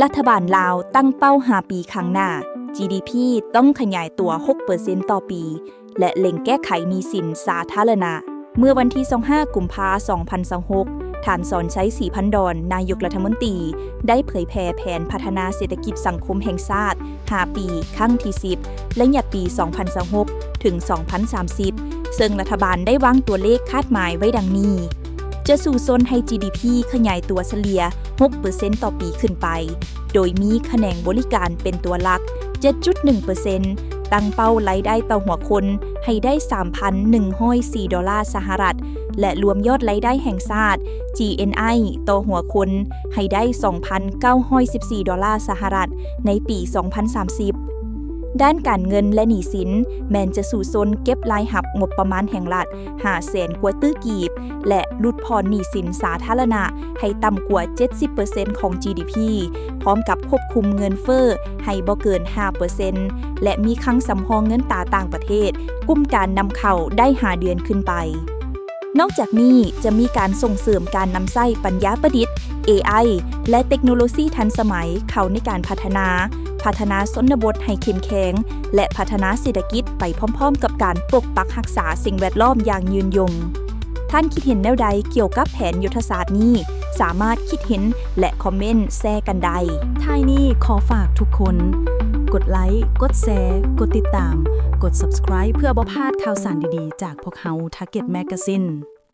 รัฐบาลลาวตั้งเป้า5 ปีข้างหน้า GDP ต้องขยายตัว 6% ต่อปี และเล็งแก้ไขหนี้สินสาธารณะ เมื่อวันที่25 กุมภาพันธ์ 2026 ท่านสอนชัย ศรีพันดร นายกรัฐมนตรีได้เผยแพร่แผนพัฒนาเศรษฐกิจสังคมแห่งชาติ 5 ปีครั้งที่ 10 และปี 2026 ถึง 2030 ซึ่งรัฐบาลได้วางตัวเลขคาดหมายไว้ดังนี้ จะสู่ซนให้ GDP ขยายตัวเฉลี่ย 6% ต่อปีขึ้นไป โดยมีแขนงบริการเป็นตัวหลัก 7.1% ตั้งเป้ารายได้ต่อหัวคนให้ได้ 3,104 ดอลลาร์สหรัฐ และรวมยอดรายได้แห่งชาติ GNI ต่อหัวคนให้ได้ 2,914 ดอลลาร์สหรัฐ ในปี 2030 ด้านการเงินและหนี้สินแม้นจะสู่ซนเก็บรายหับงบประมาณแห่งรัฐ 500,000 กว่าตื้อกีบ และลดผ่อนหนี้สินสาธารณะให้ต่ำกว่า 70% ของ GDP พร้อมกับควบคุมเงินเฟ้อให้บ่เกิน 5% และมีคลังสำรองเงินตราต่างประเทศกุมการนำเข้าได้5 เดือนขึ้นไป นอกจากนี้จะมีการส่งเสริมการนำใช้ปัญญาประดิษฐ์ AI และเทคโนโลยีทันสมัยเข้าในการพัฒนาชนบทให้เข้มแข็งและพัฒนาเศรษฐกิจไปพร้อมๆกับการปกปักรักษาสิ่งแวดล้อมอย่างยืนยง ท่านคิดเห็นแนวใดเกี่ยวกับแผนยุทธศาสตร์นี้สามารถคิดเห็นและคอมเมนต์แชร์กันได้ท้ายนี้ขอฝากทุกคน กดไลค์ กดแชร์ กดติดตาม กด Subscribe เพื่อบ่พลาดข่าวสารดีๆ จากพวกเรา Target Magazine